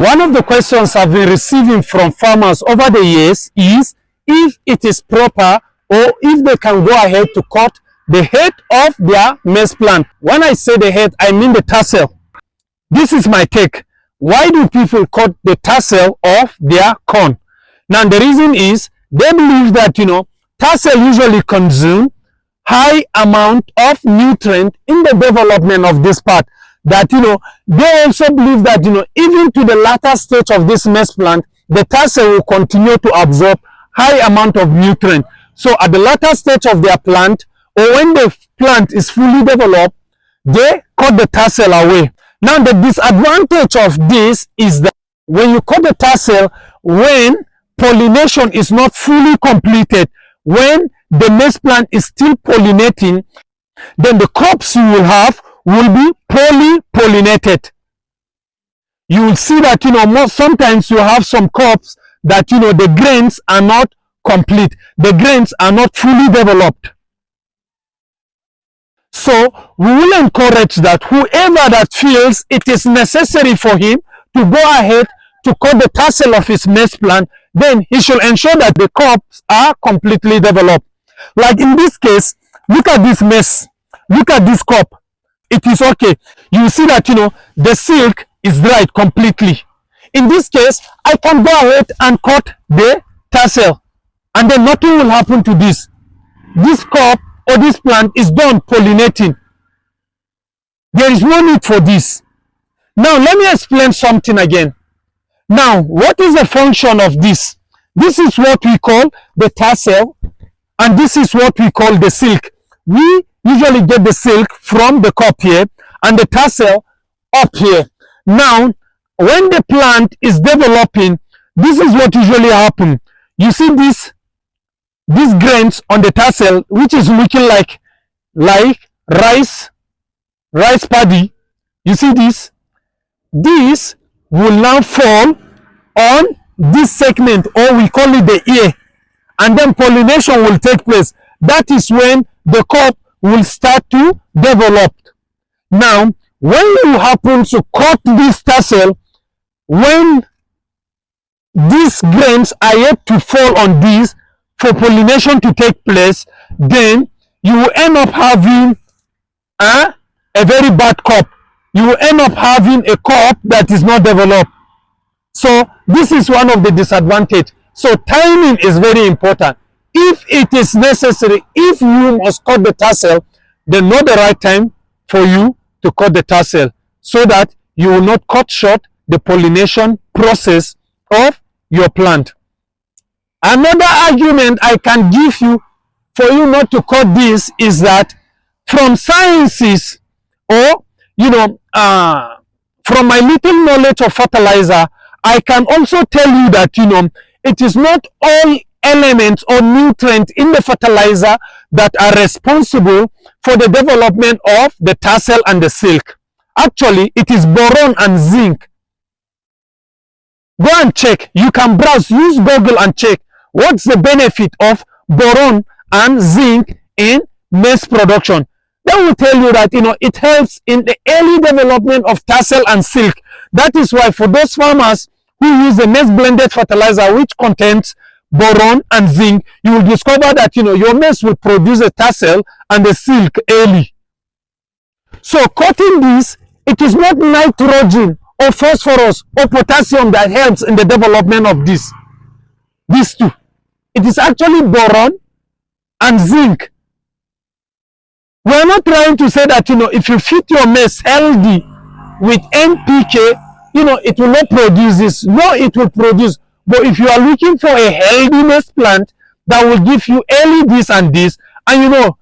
One of the questions I've been receiving from farmers over the years is if it is proper or if they can go ahead to cut the head of their maize plant. When I say the head, I mean the tarsal. This is my take. Why do people cut the tarsal of their corn? Now, the reason is they believe that, tarsal usually consume high amount of nutrient in the development of this part. That, they also believe that, even to the latter stage of this maize plant, the tarsal will continue to absorb high amount of nutrient. So at the latter stage of their plant, or when the plant is fully developed, they cut the tarsal away. Now, the disadvantage of this is that when you cut the tarsal, when pollination is not fully completed, when the maize plant is still pollinating, then the crops you will have will be poorly pollinated. You will see that, sometimes you have some crops that, the grains are not complete. The grains are not fully developed. So we will encourage that whoever that feels it is necessary for him to go ahead to cut the tarsal of his maize plant, then he should ensure that the crops are completely developed. Like in this case, look at this maize. Look at this crop. It is okay. You see that, the silk is dried completely. In this case, I can go ahead and cut the tarsal, and then nothing will happen to this. This crop or this plant is done pollinating. There is no need for this. Now, let me explain something again. Now, what is the function of this? This is what we call the tarsal, and this is what we call the silk. We usually get the silk from the crop here and the tarsal up here. Now, when the plant is developing, this is what usually happens. You see these grains on the tarsal, which is looking like rice paddy. You see this? This will now fall on this segment, or we call it the ear, and then pollination will take place. That is when the crop will start to develop. Now, when you happen to cut this tarsal, when these grains are yet to fall on these for pollination to take place, then you will end up having a very bad crop. You will end up having a crop that is not developed. So this is one of the disadvantages. So timing is very important. If it is necessary, if you must cut the tarsal, then know the right time for you to cut the tarsal, so that you will not cut short the pollination process of your plant. Another argument I can give you for you not to cut this is that from sciences, or from my little knowledge of fertilizer, I can also tell you that it is not all elements or nutrients in the fertilizer that are responsible for the development of the tarsal and the silk. Actually, it is boron and zinc. Go and check. You can browse, use Google and check what's the benefit of boron and zinc in maize production. That will tell you that it helps in the early development of tarsal and silk. That is why for those farmers who use the maize blended fertilizer, which contains boron and zinc, you will discover that your maize will produce a tarsal and the silk early. So cutting this, it is not nitrogen or phosphorus or potassium that helps in the development of these two. It is actually boron and zinc. We are not trying to say that if you feed your maize healthy with NPK, it will not produce this. No, it will produce. But if you are looking for a healthy maize plant that will give you early this and this, and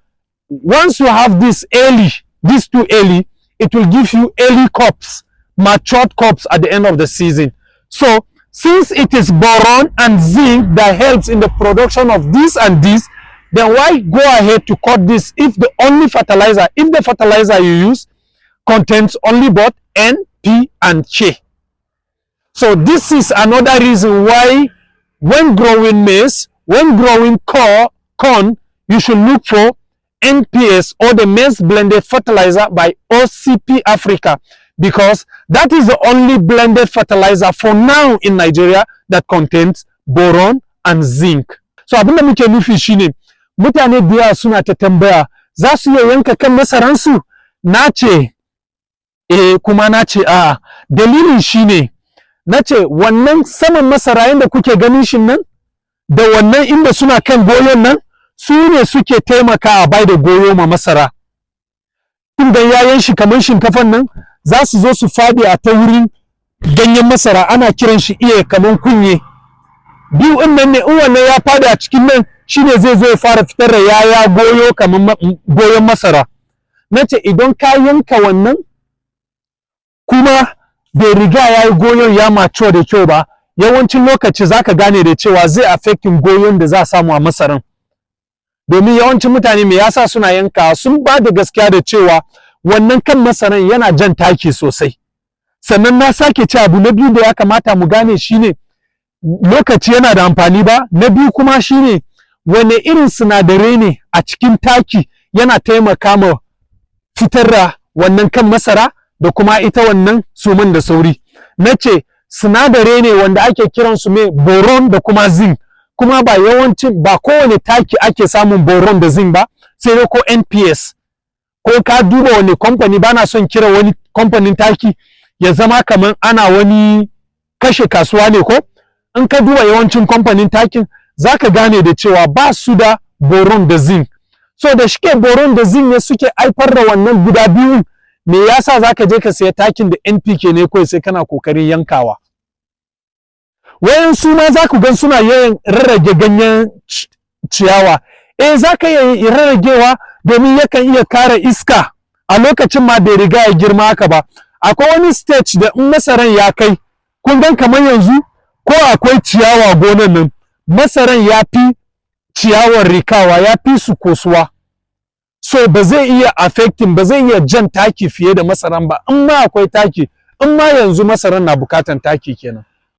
once you have this early, these two early, it will give you early crops, matured crops at the end of the season. So since it is boron and zinc that helps in the production of this and this, then why go ahead to cut this if the fertilizer you use contains only both N, P, and K? So this is another reason why when growing maize, when growing corn, you should look for NPS, or the maize blended fertilizer by OCP Africa. because that is the only blended fertilizer for now in Nigeria that contains boron and zinc. So abinda muke nufi shine mutane da yawa suna ta tambaya za su iya yanka kan masaransu, na ce kuma na ce a'a. Dalilin shine na ce wannan saman masara yanda kuke ganin shi nan da wannan inda suna kan goyon nan su ne suke taimaka a bai da goyo ma masara. Inda yayan shi kamar shinkafan nan za su zo su faɗi a ta wurin ganyen masara, ana kiran shi iya kamar kunye. Biyu in nan ne, in wannan ya faɗi a cikin nan shine zai zo ya fara fitar da yaya goyo kamar goyon masara. Na ce idan ka yanka wannan kuma bai riga ya yi goyon ya mature da kyau ba, yawancin lokaci za ka gane da cewa zai affecting goyon da za a samu a masaran. Domin yawancin mutane me yasa suna yanka, sun ba da gaskiya da cewa wannan kan masaran yana jan taki sosai. Sannan na sake ce abu na biyu da ya kamata mu gane shine lokaci yana da amfani ba. Na biyu kuma shine wane irin sinadarai ne a cikin taki yana taimaka ma fitar da wannan kan masara da kuma ita wannan suman da sauri. Na ce sinadarai ne wanda ake kiransu mai boron da kuma zinc, kuma ba yawancin ba kowane taki ake samun boron da zinc ba, sai dai ko NPS. Ko ka duba wani kamfani, bana son kira wani kamfanin taki ya zama kaman ana wani kashe kasuwa ne ko, in ka duba yawancin kamfanin takin zaka gane da cewa ba su da boron da zinc. So da shike boron da zinc ne suke haifar da wannan guda biyun, me yasa zaka je ka saya takin da NPK ne kawai sai kana kokarin yankawa. Wayan su ma za ku gan suna yayin rarrage ganyen ciyawa. Za ka iya rarragewa domin yakan iya kare iska a lokacin ma bai riga ya girma haka ba. Akwai wani stage da in masaran ya kai, kun gan kamar yanzu ko akwai ciyawa gonan nan, masaran ya fi ciyawar rikawa, ya fi su kosuwa. So ba zai iya affecting, ba zai iya jan taki fiye da masaran ba. In ma akwai taki, in ma yanzu masaran na bukatan taki kenan.